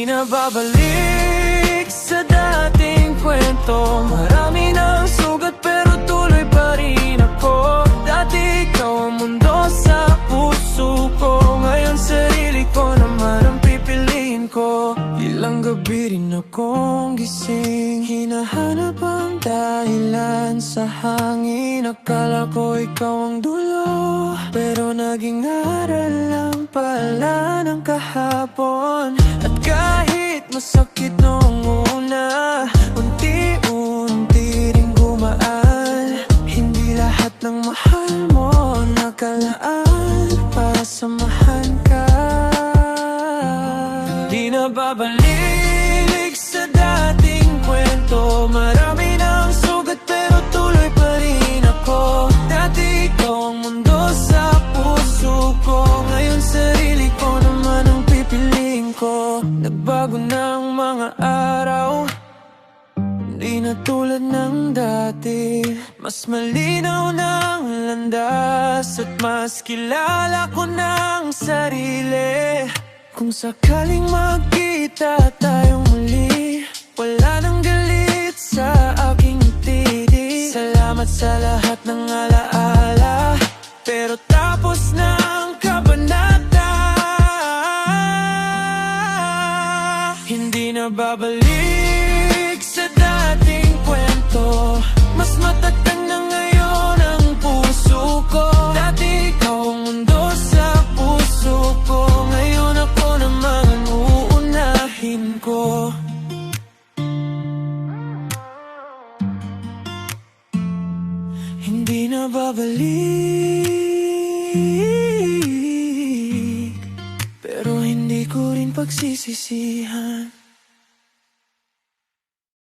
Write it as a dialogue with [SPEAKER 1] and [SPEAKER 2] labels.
[SPEAKER 1] na babalik sa dating kwento. Marami ng sugat pero tuloy pa rin ako. Dati ikaw ang mundo sa puso ko. Ngayon sarili ko naman ang pipiliin ko. Ilang gabi rin akong gising, hinahanap ang dahilan sa hangin. Akala ko ikaw ang dulo, pero naging aral lang pala ng kahapon. At kahit masakit noong una, unti-unti rin gumaan. Hindi lahat ng mahal mo nakalaan para samahan ka. Di na babalik sa dating kwento. Marami ng sugat pero tuloy pa rin ako. Dati ikaw ang mundo sa puso ko. Ngayon sarili ko naman ang pipiliin ko. Nagbago na ang mga araw, hindi na tulad ng dati. Mas malinaw na ang landas at mas kilala ko na ang sarili. Kung sakaling magkita tayong muli, wala nang galit sa aking titig. Salamat sa lahat ng alaala, pero tapos na ang kabanata. Hindi na babalik sa dating kwento. Mas matatag na ngayon ang puso ko. Dati ikaw ang mundo sa puso ko. Ngayon ako naman ang uunahin ko. Hindi na babalik, pero hindi ko rin pagsisisihan.